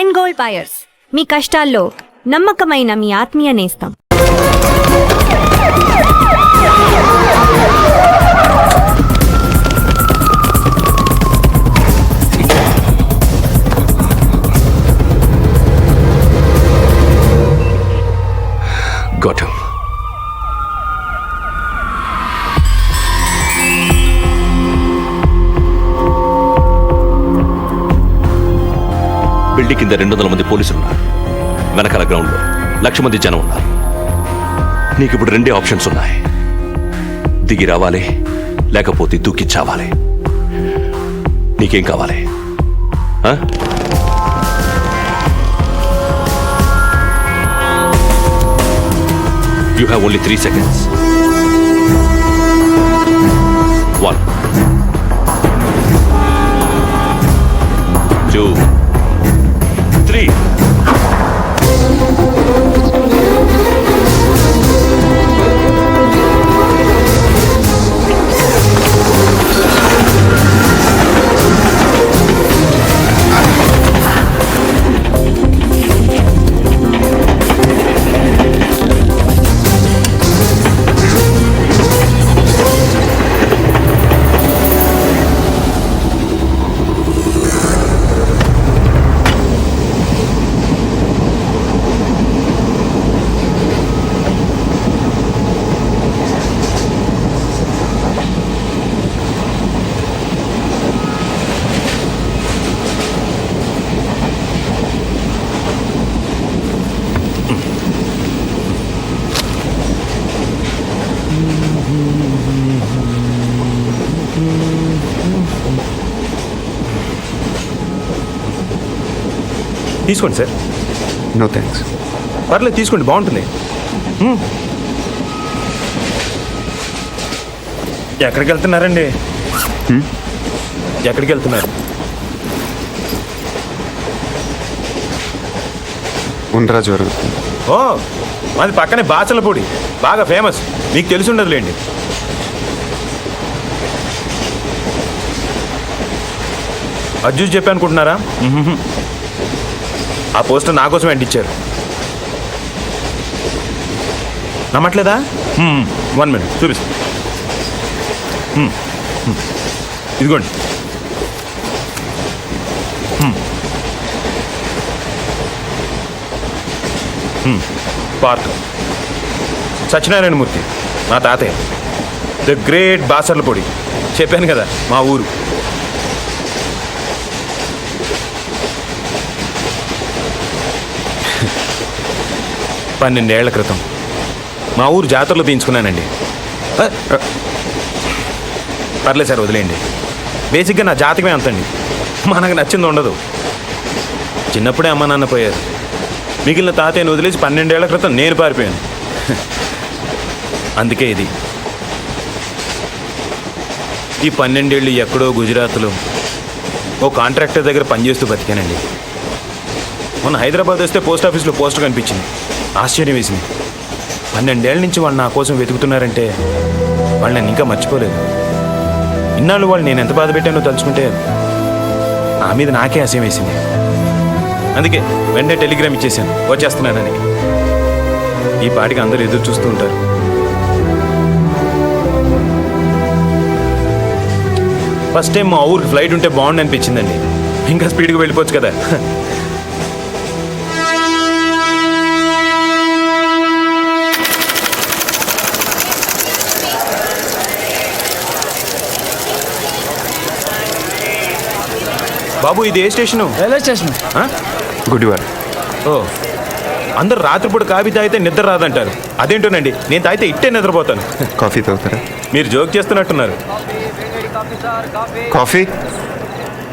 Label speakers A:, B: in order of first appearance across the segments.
A: And gold buyers, మీ కష్టాల్లో నమ్మకమైన మీ ఆత్మీయ నేస్తం.
B: Got him. బిల్డింగ్ కింద 200 మంది పోలీసులు ఉన్నారు. వెనకాల గ్రౌండ్లో 1,00,000 మంది జనం ఉన్నారు. నీకు ఇప్పుడు 2 ఆప్షన్స్ ఉన్నాయి. దిగి రావాలి, లేకపోతే దూకి చావాలి. నీకేం కావాలి? You have only 3 seconds. 1, 2, 3.
C: తీసుకోండి సార్.
D: No thanks.
C: పర్లేదు, తీసుకోండి, బాగుంటుంది. ఎక్కడికి వెళ్తున్నారండి? ఎక్కడికి వెళ్తున్నారు?
D: ఉండరా జరుగుతుంది.
C: ఓ, మాది పక్కనే బాచలపూడి, బాగా ఫేమస్, మీకు తెలిసి ఉండదులేండి. అజ్జూస్ చెప్పి అనుకుంటున్నారా? ఆ పోస్టర్ నా కోసం అంటించారు. నమ్మట్లేదా? 1 మినిట్ చూపిస్తా. ఇదిగోండి. పార్క్ సత్యనారాయణమూర్తి మా తాతయ్య, ద గ్రేట్ బాసర్లపూడి. చెప్పాను కదా మా ఊరు. పన్నెండేళ్ల క్రితం మా ఊరు జాతరలో తీయించుకున్నానండి. పర్లేదు సార్, వదిలేయండి. బేసిక్గా నా జాతకమే అంతండి, మనకు నచ్చింది ఉండదు. చిన్నప్పుడే అమ్మ నాన్న పోయారు. మిగిలిన తాతయ్యను వదిలేసి 12 ఏళ్ల క్రితం నేను పారిపోయాను. అందుకే ఇది. ఈ 12 ఏళ్ళు ఎక్కడో గుజరాత్లో ఓ కాంట్రాక్టర్ దగ్గర పనిచేస్తూ బతికానండి. మొన్న హైదరాబాద్ వస్తే పోస్ట్ ఆఫీస్లో పోస్టర్ కనిపించింది. ఆశ్చర్యం వేసింది. 12 ఏళ్ళ నుంచి వాళ్ళు నా కోసం వెతుకుతున్నారంటే వాళ్ళు నన్ను ఇంకా మర్చిపోలేదు. ఇన్నాళ్ళు వాళ్ళు నేను ఎంత బాధ పెట్టానో తలుచుకుంటే నా మీద నాకే అసహ్యం వేసింది. అందుకే వెంటనే టెలిగ్రామ్ ఇచ్చేసాను, వచ్చేస్తున్నానని. ఈ పాటికి అందరూ ఎదురు చూస్తూ ఉంటారు. ఫస్ట్ టైం మా ఊరికి ఫ్లైట్ ఉంటే బాగుండు అనిపించిందండి. ఇంకా స్పీడ్గా వెళ్ళిపోవచ్చు కదా. బాబు, ఇది ఏ స్టేషను?
E: Railway station.
D: గుడివాడ.
C: ఓ, అందరు రాత్రిపూట కాఫీ తాగితే నిద్ర రాదంటారు. అదేంటోనండి, నేను తాగితే ఇట్టే నిద్రపోతాను.
D: కాఫీ తాగుతారా?
C: మీరు జోక్ చేస్తున్నట్టున్నారు.
D: కాఫీ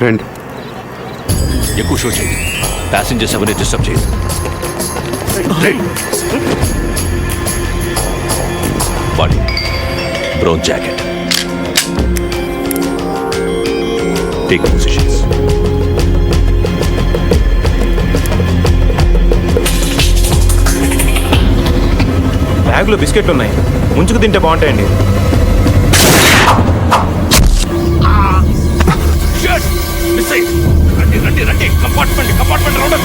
D: రండి.
B: ఎక్కువ షో చేయి, ప్యాసింజర్స్ ఎవరిని డిస్టర్బ్ చేయి. Body brown jacket, take positions.
C: బ్యాగ్లో బిస్కెట్లు ఉన్నాయి, ముంచుకు తింటే బాగుంటాయండి.
B: రండి compartment round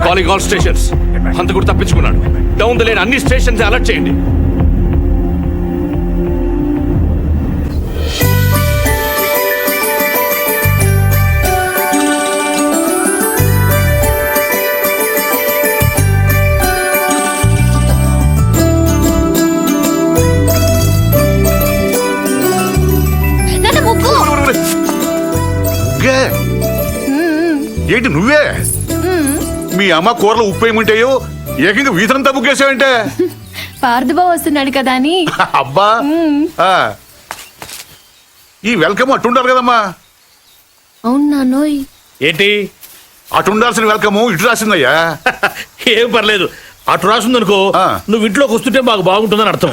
B: calling all stations. హంతకుడు తప్పించుకున్నాడు. డౌన్ ద లేన్ అన్ని స్టేషన్స్ అలర్ట్ చేయండి.
E: ముగ్గే? ఏంటి నువ్వే? మీ అమ్మ కూరలో ఉప్పు ఏముంటాయో ఏకంగా వీధంతా ముగ్గేసావంటే.
F: పార్థబాబు వస్తున్నాడు కదా అని.
E: అబ్బా ఆ. ఈ వెల్కమ్ అట్టుండాలి కదమ్మా.
F: అవును నాన్నోయ్.
G: ఏంటి
E: అటు ఉండాల్సిన వెల్కమ్ ఇటు రాసిందయ్యా.
G: ఏం పర్లేదు. అటు రాసిందనుకో
E: ఆ.
G: నువ్వు ఇంట్లోకి వస్తుంటే మాకు బాగుంటుందని అర్థం.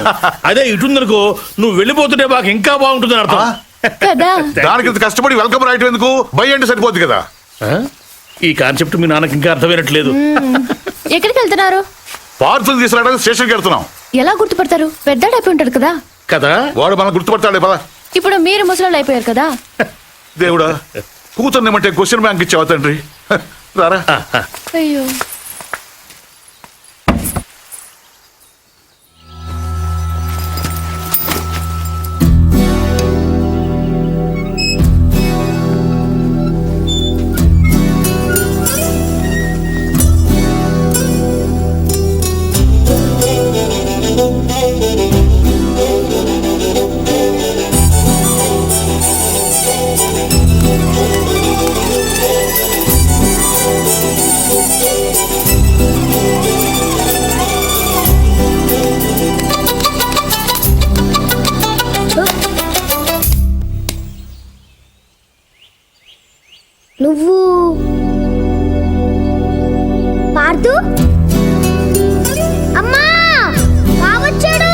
G: అదే ఇటుందనుకో నువ్వు వెళ్ళిపోతుంటే మాకు ఇంకా బాగుంటుందని అర్థం.
E: ఆ?
F: కదా
E: దానికి ఇంత కష్టపడి వెల్కమ్ రాయటం ఎందుకు? బై అంటే సరిపోద్ది కదా.
G: ఆ? ఈ కాన్సెప్ట్ మీ నాన్నకి ఇంకా అర్థమైనట్లేదు.
F: ఎక్కడికి వెళ్తున్నారు?
E: పార్సల్ తీసుకురావడానికి స్టేషన్కి వెళ్తున్నాం.
F: ఎలా గుర్తుపడతారు? పెద్దాడైపోయి ఉంటాడు కదా.
G: కదా
E: వాడు మనం గుర్తుపడతాడే పదా.
F: ఇప్పుడు మీరు ముసలాళ్ళు అయిపోయారు కదా.
E: దేవుడా, కూతుర్నేమంటే క్వశ్చన్ బ్యాంక్ ఇచ్చావా తండ్రి? రారా.
F: అయ్యో
H: నువ్వు పార్థు? అమ్మా బావొచ్చాడు.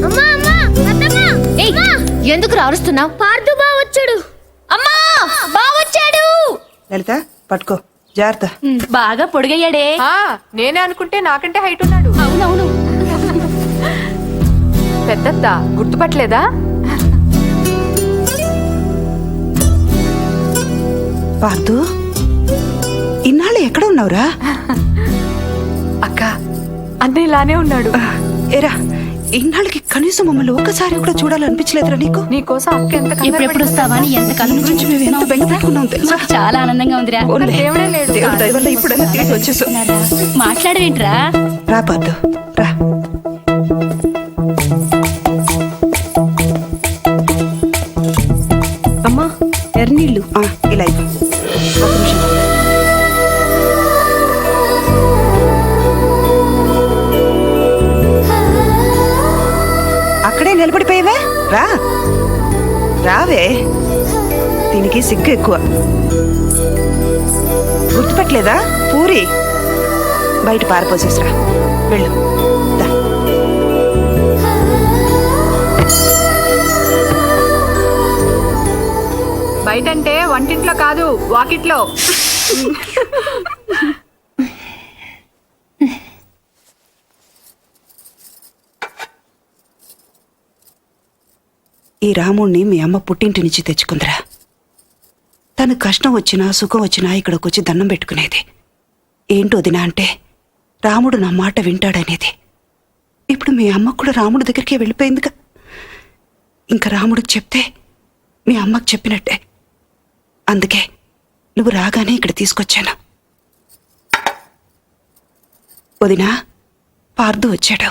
H: అమ్మా అమ్మా అత్తమ్మ.
F: ఏయ్, ఎందుకు అరుస్తున్నావు?
H: పార్థు బావొచ్చాడు.
F: అమ్మా బావొచ్చాడు.
I: లలిత పట్టుకో, జాగ్రత్త.
F: బాగా పొడిగయ్యాడే.
J: నేనే అనుకుంటే నాకంటే హైట్ ఉన్నాడు.
F: అవునవును.
J: పెద్దత్త గుర్తుపట్టలేదా?
I: పార్థు, ఇన్నాళ్ళు ఎక్కడ ఉన్నావురా?
J: అక్క అన్న ఇలానే ఉన్నాడు.
I: ఏరా, ఇన్నాళ్ళకి కనీసం మమ్మల్ని ఒక్కసారి కూడా చూడాలనిపించలేదురా నీకు?
J: నీకోసం అక్క ఎంత
F: ఎప్పుడెప్పుడు వస్తావా అని ఎంత కళ్ళ
I: గురించి మేము ఎంత బెంగ పెట్టుకున్నాం తెలుసా?
F: చాలా ఆనందంగా ఉందిరా.
I: పోన్లే,
J: దేవుడే లేడు.
I: దేవుడి దయ వల్ల ఇప్పుడైనా తిరిగి వచ్చేసాం.
F: మాట్లాడవేంట్రా?
I: రా పార్థు, రా.
J: అమ్మా
I: ఎర్నీళ్ళు ఇలా ఇవ్వు. ఒక్క నిమిషం. అక్కడే నిలబడిపోయావే, రా రావే. దీనికి సిగ్గు ఎక్కువ. గుర్తుపట్టలేదా? పూరి బయట పారిపోసేసిరా. వెళ్ళు. దా.
J: బయటంటే వంటింట్లో కాదు, వాకిట్లో.
I: ఈ రాముణ్ణి మీ అమ్మ పుట్టింటి నుంచి తెచ్చుకుందిరా. తను కష్టం వచ్చినా సుఖం వచ్చినా ఇక్కడికి వచ్చి దండం పెట్టుకునేది. ఏంటో దినా అంటే రాముడు నా మాట వింటాడనేది. ఇప్పుడు మీ అమ్మ కూడా రాముడి దగ్గరికే వెళ్ళిపోయిందిగా. ఇంకా రాముడికి చెప్తే మీ అమ్మకు చెప్పినట్టే. అందుకే నువ్వు రాగానే ఇక్కడ తీసుకొచ్చాను. వదినా, పార్థు వచ్చాడు.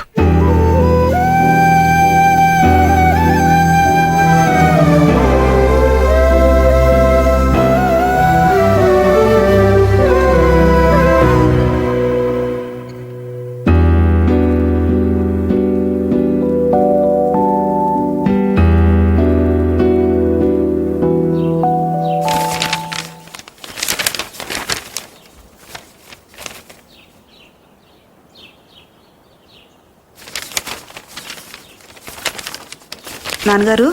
I: నాన్నగారు,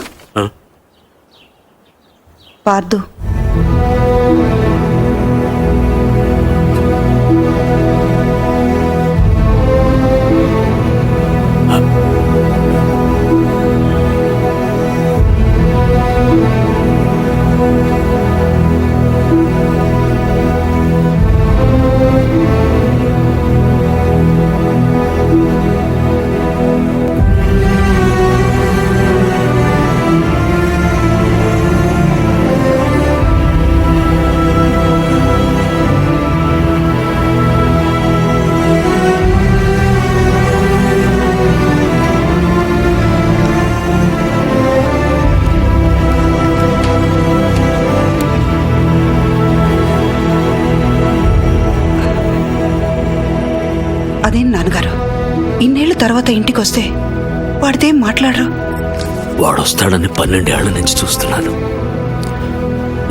I: పార్థు. అదేం నాన్నగారు, ఇన్నేళ్ల తర్వాత ఇంటికి వస్తే వాడితేం మాట్లాడరు?
K: వాడు వస్తాడని 12 ఏళ్ల నుంచి చూస్తున్నాను.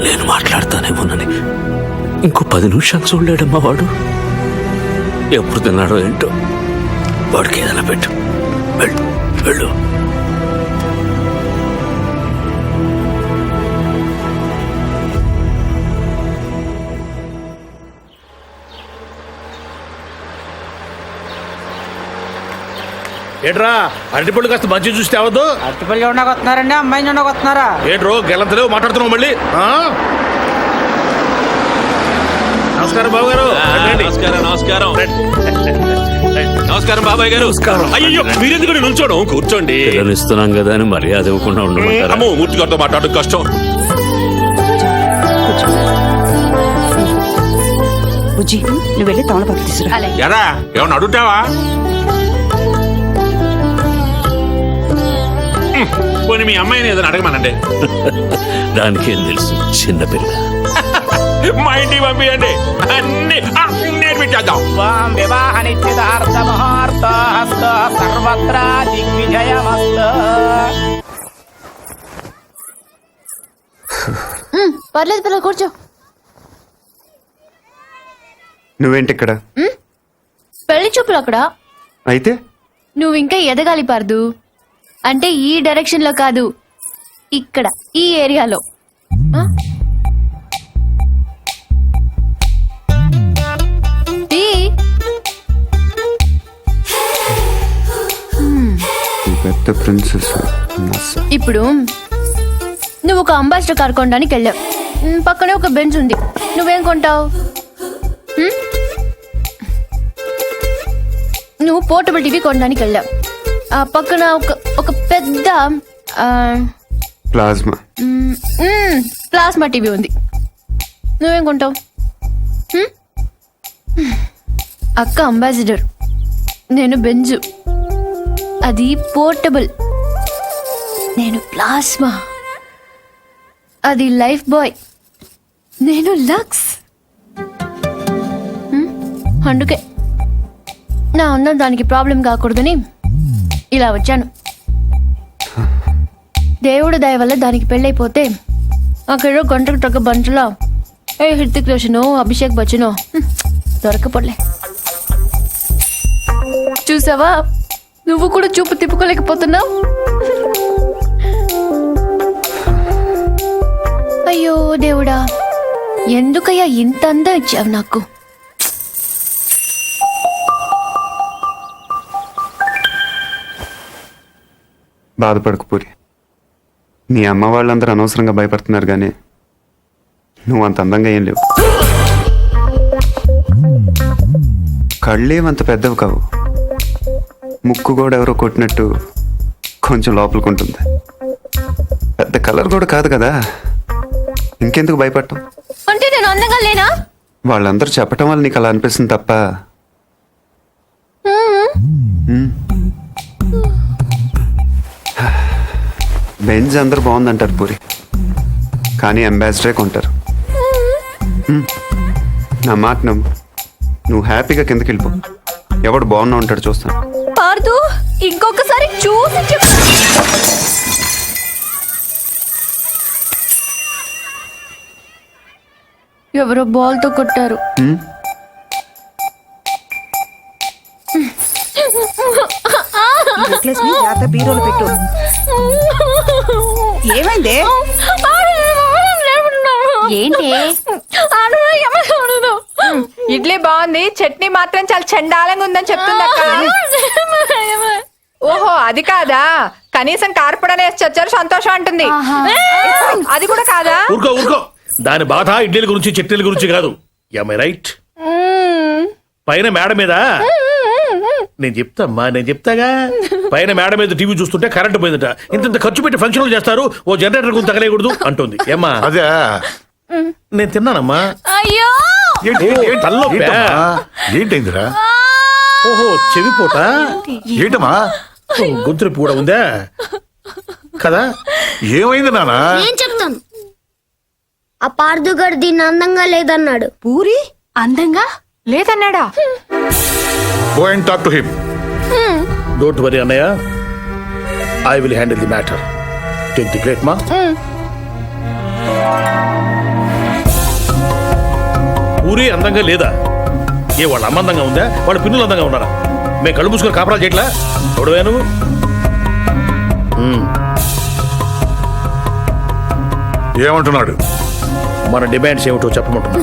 K: నేను మాట్లాడతానేమోనని ఇంకో 10 నిమిషాలు చూడలేడమ్మా వాడు. ఎప్పుడు తిన్నాడో ఏంటో. వాడికి ఏదైనా పెట్టు. వెళ్ళు వెళ్ళు.
G: ఏట్రా అరటిపళ్ళు కాస్త మంచి చూస్తే అవద్దు.
L: అరటిపళ్ళు చూడడానికి వస్తున్నారండి, అమ్మాయిని చూడడానికి వస్తున్నారా?
G: ఏట్రో గెలంతలేవు మాట్లాడుతున్నావు మళ్ళీ. నమస్కారం బాబు గారు.
B: నమస్కారం నమస్కారం నమస్కారం బాబాయ్ గారు.
G: అయ్యో మీరెందుకు నిల్చోడం? కూర్చోండి.
K: ఇస్తున్నాం కదా అని మర్యాద ఇవ్వకుండా ఉండమంటారా?
B: అమ్మో మూర్తి గారితో మాట్లాడడం కష్టం.
I: బుజ్జి, నువ్వు వెళ్ళి తమలపాకు తీసురా.
E: ఎరా ఏమన్నా అడుగుతావా? పోనీ మీ అమ్మాయిని ఏదైనా అడగమనండి.
K: దానికేం తెలుసు, చిన్నపిల్ల.
E: మా ఇంటికి పంపించండి, అన్ని నేర్పించేద్దాం.
L: వివాహ నిశ్చితార్థ ముహూర్త హస్త సర్వత్రా దిగ్విజయమస్తు.
F: పర్లేదు పిల్లలు కూర్చో.
D: నువ్వేంటి ఇక్కడ?
F: పెళ్లి చూపులు అక్కడ.
D: అయితే
F: నువ్వు ఇంకా ఎదగాలి పార్దు. అంటే ఈ డైరెక్షన్ లో కాదు, ఇక్కడ ఈ ఏరియాలో. ఆ? ఈ?
D: పెద్ద ప్రిన్సెస్.
F: ఇప్పుడు నువ్వు ఒక అంబాసిడర్ కార్ కొనడానికి వెళ్ళావు. పక్కనే ఒక బెంచ్ ఉంది. నువ్వేం కొంటావు? నువ్వు పోర్టబుల్ టీవీ కొనడానికి వెళ్ళావు. ఆ పక్కన ఒక పెద్ద
D: ప్లాస్మా
F: ప్లాస్మా టీవీ ఉంది. నువ్వేం కొంటావు? అక్క అంబాసిడర్, నేను బెంజు. అది పోర్టబుల్. నేను ప్లాస్మా. అది లైఫ్ బాయ్. నేను లక్స్. అందుకే నా అందం దానికి ప్రాబ్లం కాకూడదని ఇలా వచ్చాను. దేవుడు దయ వల్ల దానికి పెళ్ళైపోతే అక్కడ గంటకు తగ్గ బంటలో హృతిక్ రోషనో అభిషేక్ బచ్చనో దొరకపోలే. చూసావా, నువ్వు కూడా చూపు తిప్పుకోలేకపోతున్నావు. అయ్యో దేవుడా, ఎందుకయ్యా ఇంత అందం ఇచ్చావు నాకు?
D: బాధపడకు పూరి. నీ అమ్మ వాళ్ళందరూ అనవసరంగా భయపడుతున్నారు కానీ నువ్వు అంత అందంగా ఏం లేవు. కళ్ళేమంత పెద్దవి కావు. ముక్కు కూడా ఎవరో కొట్టినట్టు కొంచెం లోపలికుంటుంది. పెద్ద కలర్ కూడా కాదు కదా, ఇంకెందుకు భయపడటం?
F: అంటే నేను అందంగా లేనా?
D: వాళ్ళందరూ చెప్పటం వల్ల నీకు అలా అనిపిస్తుంది తప్ప. బెంజ్ అందరూ బాగుందంటారు పూరి, కానీ అంబాసిడరే కొంటారు. నా మాట నమ్ము. నువ్వు హ్యాపీగా కిందకి వెళ్ళిపో. ఎవడు బాగున్నా ఉంటాడు చూస్తాను.
F: పార్దు, ఇంకొకసారి చూసి చెప్పు. ఎవరో బాల్తో కొట్టారు.
I: బీరోలు పెట్టు. ఏమైంది?
F: ఏంటి?
J: ఇడ్లీ బాగుంది, చట్నీ మాత్రం చాలా చండాలంగా ఉందని చెప్తుంది అక్క. ఓహో అది కాదా, కనీసం కార్పొడనే వచ్చారు సంతోషం అంటుంది. అది కూడా కాదా?
G: ఊరుకో ఊరుకో. దాని బాధ ఇడ్లీల గురించి చట్నీల గురించి కాదు. Am I right? పైన మేడ మీద నేను చెప్తామ్మా, నేను చెప్తాగా. పైన మేడ మీద టీవీ చూస్తుంటే కరెంట్ పోయిందట. ఇంత ఖర్చు పెట్టి ఫంక్షన్లు చేస్తారు, ఓ జనరేటర్ గురించి తగలేయకూడదు అంటుంది. ఏమ్మా?
E: అదే
G: నేను తిన్నానమ్మా.
F: అయ్యో
E: ఏంటైందిరా?
G: ఓహో చెవిపోట.
E: ఏంటమ్మా?
G: గొంతులు కూడా ఉందా కదా?
E: ఏమైంది నాన్న?
H: నేను చెప్తాను. ఆ పార్దుగాడు దీన్ని అందంగా లేదన్నాడు.
I: పూరి
J: అందంగా లేదన్నాడా?
E: Go and talk to him.
G: Don't worry అన్నయ్య, I will handle the matter. Take the plate మా. పూరి అందంగా లేదా? ఏ వాళ్ళ అమ్మ అందంగా ఉందా, వాళ్ళ పిన్నులు అందంగా ఉన్నారా? మేము కళ్ళు మూసుకొని కాపరాలు చేయట్లా? చూడవే నువ్వు.
E: ఏమంటున్నాడు?
G: మన డిమాండ్స్ ఏమిటో చెప్పమంటున్నా.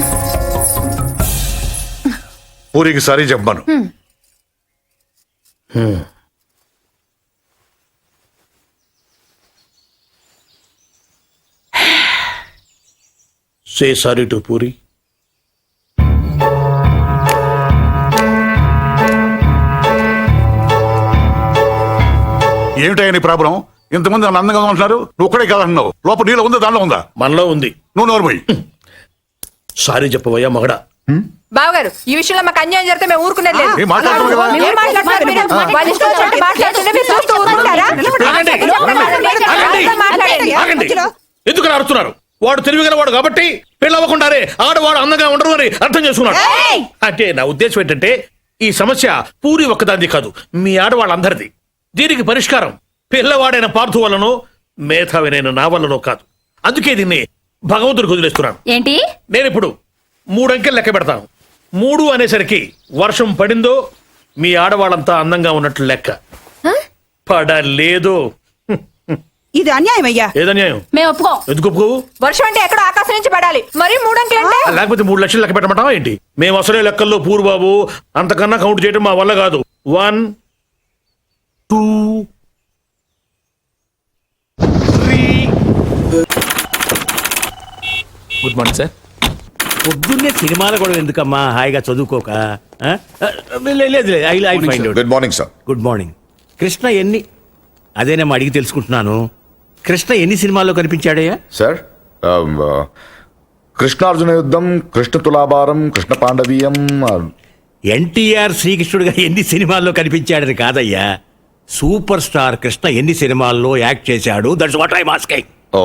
E: పూరికి సారీ చెప్పాను.
G: Say sorry to puri.
E: ఏమిటయ్యా నీ ప్రాబ్లం? ఇంతమంది నన్ను అందంగా ఉంటున్నారు, నువ్వు ఒక్కడే కాదంటున్నావు. లోపల నీలో ఉందా, దానిలో ఉందా?
G: మనలో ఉంది.
E: నువ్వు నోరుమోయ్.
G: సారీ చెప్పవయ్యా మగడా.
J: బావగారు, ఈ విషయంలో మాకు అన్యాయం జరిగితే మేము ఊరుకునేది లేదు.
E: ఏం మాట్లాడుతున్నావు కదా?
J: ఏం మాట్లాడుతున్నారు మీరు? వాళ్ళ ఇష్టం వచ్చినట్టు మాట్లాడుతుంటే మీరు చూస్తూ ఊరుకుంటారా? మాట్లాడండి.
G: ఆగండి. ఎందుకు అరుస్తున్నారు? వాడు తెలివిగల వాడు కాబట్టి పెళ్ళవకుండానే ఆడవాడు అందంగా ఉండరు అని అర్థం చేసుకున్నాడు. అంటే నా ఉద్దేశం ఏంటంటే, ఈ సమస్య పూరి ఒక్కదాన్ని కాదు, మీ ఆడవాళ్ళందరిది. దీనికి పరిష్కారం పిల్లవాడైన పార్థు వల్లనో మేధావినైన నా వల్లనో కాదు. అందుకే దీన్ని భగవంతుడికి వదిలేస్తున్నాను.
F: ఏంటి?
G: నేను ఇప్పుడు 3 అంకెలు లెక్క పెడతాను. 3 అనేసరికి వర్షం పడిందో మీ ఆడవాళ్ళంతా అందంగా ఉన్నట్లు లెక్క. పడలేదు.
I: ఇది అన్యాయం అయ్యా.
G: ఏదన్యాయం?
F: మేము ఒప్పుకో.
G: ఎందుకు ఒప్పుకోవు?
J: వర్షం అంటే ఎక్కడో ఆకాశం నుంచి పడాలి, మరి 3 అంకెలు అంటే?
G: లేకపోతే 3 లక్షలు లెక్క పెట్టమంటావా ఏంటి? మేము అసలే లెక్కల్లో పూర్వబాబు, అంతకన్నా కౌంట్ చేయడం మా వల్ల కాదు. 1 2 3.
C: Good morning sir.
K: పొద్దున్నే సినిమాలు కూడా ఎందుకమ్మా, హాయిగా చదువుకోక? లేదు, I find out.
E: Good morning sir.
K: Good morning. Krishna ఎన్ని, అదేనేమో అడిగి తెలుసుకుంటున్నాను. కృష్ణ ఎన్ని సినిమాల్లో కనిపించాడయ్యా?
M: సార్, కృష్ణార్జున యుద్ధం, కృష్ణ తులాభారం, కృష్ణ పాండవీయం.
K: ఎన్టీఆర్ శ్రీకృష్ణుడిగా ఎన్ని సినిమాల్లో కనిపించాడని కాదయ్యా, సూపర్ స్టార్ కృష్ణ ఎన్ని సినిమాల్లో యాక్ట్ చేశాడు. That's what I asking.
M: ఓ,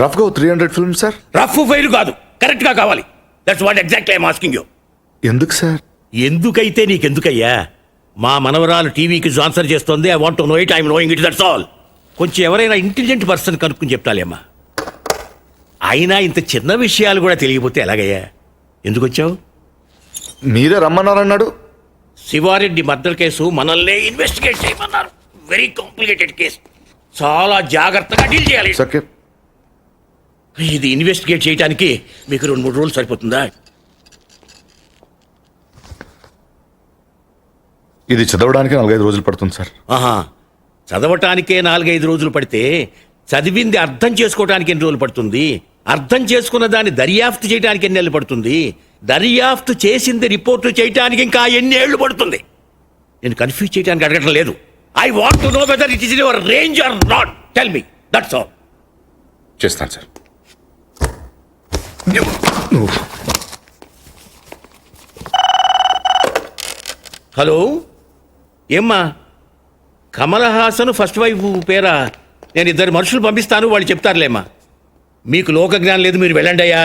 M: రఫ్ గా 300 ఫిల్మ్ సార్.
K: రఫ్ ఫైల్ కాదు, కరెక్ట్ గా కావాలి. That's what exactly I asking you.
M: ఎందుకు సార్?
K: ఎందుకైతే నీకెందుకయ్యా? మా మనవరాలు టీవీకి ఆన్సర్ చేస్తోంది. I want to know it, I'm knowing it, that's all. కొంచెం ఎవరైనా ఇంటెలిజెంట్ పర్సన్ కనుక్కుని చెప్తాలేమ్మా. అయినా ఇంత చిన్న విషయాలు కూడా తెలియకపోతే ఎలాగయ్యా? ఎందుకు వచ్చావు?
M: మీరే రమ్మన్నారన్నాడు.
K: శివారెడ్డి మర్డర్ కేసు మనల్నే ఇన్వెస్టిగేట్ చేయమన్నారు. వెరీ కాంప్లికేటెడ్ కేసు, చాలా జాగ్రత్తగా డీల్ చేయాలి.
M: సరే,
K: ఇది ఇన్వెస్టిగేట్ చేయడానికి మీకు 2-3 రోజులు సరిపోతుందా?
M: ఇది చదవడానికి 4-5 రోజులు పడుతుంది సార్.
K: ఆహా, చదవటానికే 4-5 రోజులు పడితే చదివింది అర్థం చేసుకోవటానికి ఎన్ని రోజులు పడుతుంది? అర్థం చేసుకున్న దాన్ని దర్యాప్తు చేయడానికి ఎన్ని ఏళ్ళు పడుతుంది? దర్యాప్తు చేసింది రిపోర్టు చేయడానికి ఇంకా ఎన్ని ఏళ్ళు పడుతుంది? నేను కన్ఫ్యూజ్ చేయడానికి అడగటం లేదు. I want to know whether it is in your range or not. Tell me, that's all.
M: చేస్తాను సార్.
K: హలో, ఏమ్మా? కమల్ హాసన్ ఫస్ట్ వైఫ్ పేరా? నేను 2 మనుషులు పంపిస్తాను, వాళ్ళు చెప్తారులేమ్మా. మీకు లోక జ్ఞానం లేదు, మీరు వెళ్ళండి అయ్యా.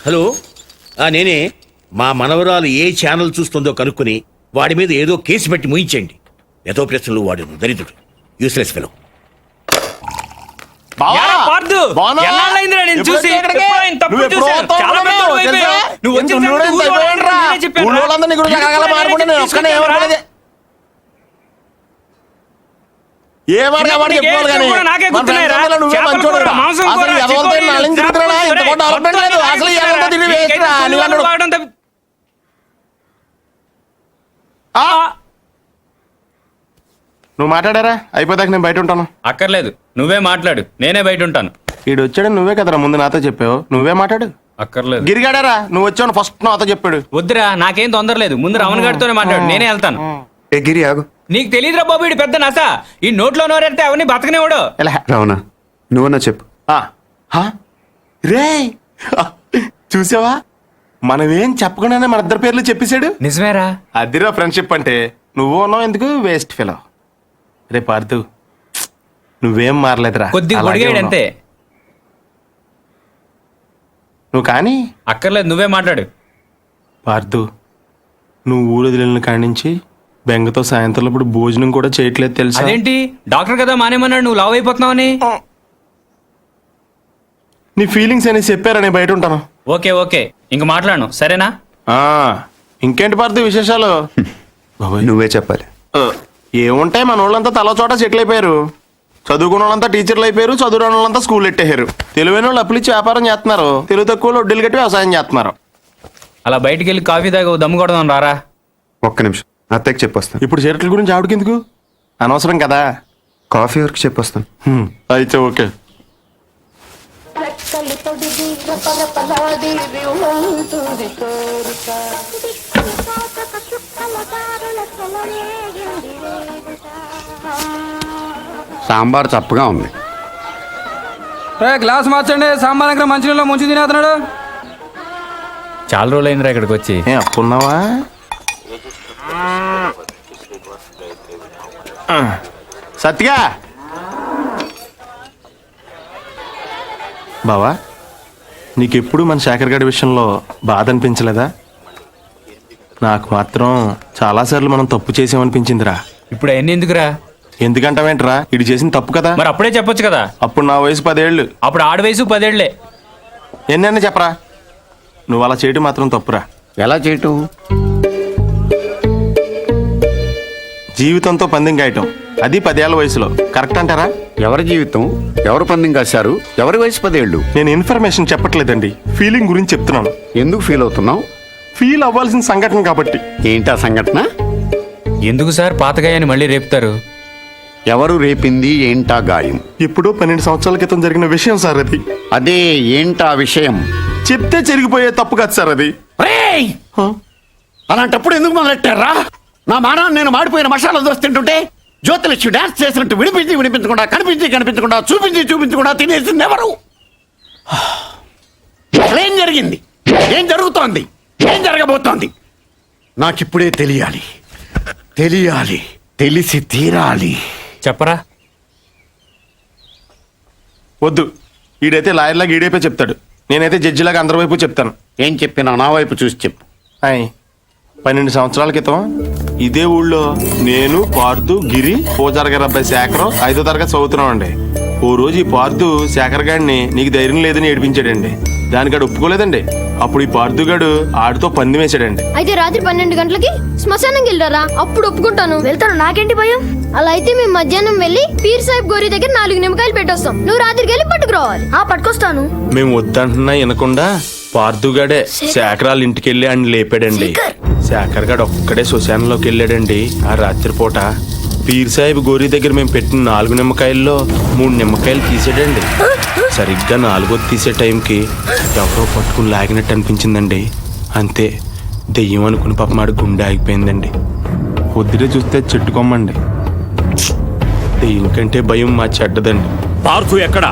K: హలో, నేనే. మా మనవరాలు ఏ ఛానల్ చూస్తుందో కనుక్కుని వాడి మీద ఏదో కేసు పెట్టి ముయించండి. ఏదో ప్రశ్నలు వాడు దరిద్రుడు, యూస్లెస్ ఫెలో.
C: నువ్వు మాట్లాడారా? అయిపోదాక నేను బయట ఉంటాను.
L: అక్కర్లేదు, నువ్వే మాట్లాడు, నేనే బయట ఉంటాను.
C: ఈడు వచ్చాడు, నువ్వే కదరా ముందు నాతో చెప్పావు. నువ్వే మాట్లాడు.
L: అక్కర్లేదు.
C: గిరిగాడారా? నువ్వు వచ్చావు ఫస్ట్ నాతో చెప్పాడు.
L: వద్దురా, నాకేం తొందర లేదు. ముందు రమణ గారితోనే మాట్లాడు, నేనే వెళ్తాను.
D: ఏ గిరి ఆగు.
L: నీకు తెలియదురా బాబు, ఇడు పెద్ద నస. ఈ నోట్లో నోరెడితే అవన్నీ బతకనివాడు.
D: రావునా, నువ్వన్నా చెప్పు.
C: రే, చూసావా? మనమేం చెప్పకుండానే మన 2 పేర్లు చెప్పేశాడు.
L: నిజమేరా?
C: అదిరా ఫ్రెండ్షిప్ అంటే. నువ్వు ఉన్నావు ఎందుకు, వేస్ట్ ఫెలో. రే పార్థు, నువ్వేం మారలేదురా,
L: కొద్దిగా పొడిగాడు అంతే.
C: నువ్వు కానీ
L: అక్కర్లేదు, నువ్వే మాట్లాడు.
C: పార్థు, నువ్వు ఊరు వదిలిన కాడి నుంచి బెంగతో సాయంత్రం ఇప్పుడు భోజనం కూడా చేయట్లేదు తెలుసా?
L: అదేంటి, డాక్టర్ కదా మానేమన్నాడు, నువ్వు లావ్ అయిపోతున్నావని.
C: నీ ఫీలింగ్స్ అని చెప్పారని బయట ఉంటాను.
L: ఓకే ఓకే, ఇంక మాట్లాడను, సరేనా?
C: ఇంకేంటి పార్థు విశేషాలు?
D: నువ్వే చెప్పాలి.
C: ఏముంటాయి, మన వాళ్ళంతా తల చోట సెటిల్ అయిపోయారు. చదువుకున్న వాళ్ళంతా టీచర్లు అయిపోయారు, చదువురాని వాళ్ళంతా స్కూల్ ఎట్టేశారు. తెలివైన వాళ్ళు అప్పులు ఇచ్చి వ్యాపారం చేస్తున్నారు, తెలుగు తక్కువ వడ్డీలు కట్టి వ్యవసాయం చేస్తున్నారు.
L: అలా బయటికి వెళ్ళి కాఫీ తాగి ఓ దమ్ము కొడదాం రారా.
D: ఒక్క నిమిషం, అత్తయ్యకి చెప్పొస్తాను.
C: ఇప్పుడు చీరట్ల గురించి ఆవిడకెందుకు, అనవసరం కదా.
D: కాఫీ వరకు చెప్పొస్తాను.
C: అయితే ఓకే.
E: సాంబార్ చప్పగా ఉంది.
L: గ్లాస్ మార్చండి, సాంబార్ దగ్గర మంచినీళ్ళలో ముంచి తినేస్తున్నాడు. చాలా రోజులైందిరా ఇక్కడికి వచ్చి.
C: అప్పున్నావా? సత్తిగా బావా, నీకెప్పుడు మన శేఖర్ గారి విషయంలో బాధ అనిపించలేదా? నాకు మాత్రం చాలాసార్లు మనం తప్పు చేసామనిపించిందిరా.
L: ఇప్పుడు అవన్నీ ఎందుకురా?
C: ఎందుకంటావేంట్రా, ఇటు చేసిన తప్పు కదా.
L: మరి అప్పుడే చెప్పొచ్చు కదా.
C: అప్పుడు నా వయసు 10 ఏళ్ళు.
L: అప్పుడు ఆడ వయసు 10 ఏళ్లే.
C: ఎన్నైనా చెప్పరా, నువ్వు అలా చేయటం మాత్రం తప్పురా.
E: ఎలా చేయటం?
C: జీవితంతో పందెం గాయటం, అది 10 ఏళ్ల వయసులో. కరెక్ట్ అంటారా?
E: ఎవరి జీవితం, ఎవరు పందెం కాశారు, ఎవరి వయసు 10 ఏళ్ళు?
C: నేను ఇన్ఫర్మేషన్ చెప్పట్లేదండి, ఫీలింగ్ గురించి చెప్తున్నాను.
E: ఎందుకు ఫీల్ అవుతున్నావు?
C: ఫీల్ అవ్వాల్సిన సంఘటన కాబట్టి.
E: ఏంటా సంఘటన?
L: ఎందుకు సార్ పాతగాయని మళ్ళీ రేపుతారు?
E: ఎవరు రేపింది, ఏంటా గాయం?
C: ఇప్పుడు 12 సంవత్సరాల క్రితం జరిగిన విషయం సార్ అది.
E: అదే ఏంటా విషయం?
C: చెప్తే జరిగిపోయే తప్పు కాదు సార్ అది.
E: అలాంటప్పుడు ఎందుకు మొదలెట్టారా? నా మానాన్ని నేను మాడిపోయిన మసాలా దోశ తింటుంటే జ్యోతిలక్ష్మి డాన్స్ చేసినట్టు వినిపించకుండా కనిపించకుండా చూపించకుండా తినేసింది ఎవరు? ఏం జరిగింది, ఏం జరుగుతోంది, ఏం జరగబోతోంది? నాకిప్పుడే తెలియాలి, తెలిసి తీరాలి.
L: చెప్పరా.
C: వద్దు, ఈడైతే లాయర్లాగా ఈడైపోయి చెప్తాడు, నేనైతే జడ్జిలాగా అందరి వైపు చెప్తాను.
E: ఏం చెప్పినా నా వైపు చూసి చెప్పు.
C: 12 సంవత్సరాల క్రితం ఇదే ఊళ్ళో నేను, పార్థు, గిరి, పూజారి గారి అబ్బాయి శేఖరం 5వ తరగతి చదువుతున్నామండి. ఓ రోజు ఈ పార్థు శేఖర్ గారిని నీకు ధైర్యం లేదని ఏడిపించాడండి. దానికాడు ఒప్పుకోలేదండి. అప్పుడు ఈ పార్థు గాడు ఆడితో పందెం వేసాడండి.
H: అయితే రాత్రి 12 గంటలకి శ్మశానం వెళ్ళారా? అప్పుడు ఒప్పుకుంటాను. వెళ్తాను, నాకేంటి భయం. అలా అయితే మేము మధ్యాహ్నం వెళ్ళి పీర్ సాహిబ్ గోరి దగ్గర 4 నిమ్మకాయలు పెట్టొస్తాం. నువ్వు రాత్రికి వెళ్ళి పట్టుకురావాలి. పట్టుకొస్తాను.
C: మేము వద్దంటున్నా వినకుండా పార్థుగాడే శేఖరాల ఇంటికి వెళ్ళి ఆయన లేపాడండి. శేఖర్ గాడు ఒక్కడే శ్మశానంలోకి వెళ్ళాడండి. ఆ రాత్రిపూట పీర్ సాహిబ్ గోరీ దగ్గర మేము పెట్టిన 4 నిమ్మకాయల్లో 3 నిమ్మకాయలు తీసాడండి. సరిగ్గా 4వ తీసే టైంకి ఎవరో పట్టుకుని లాగినట్టు అనిపించిందండి. అంతే, దెయ్యం అనుకుని పాప మాడి గుండె ఆగిపోయిందండి. పొద్దుటే చూస్తే చెట్టుకోమ్మండి. దెయ్యం కంటే భయం మా చెడ్డదండి.
K: పార్థు ఎక్కడా?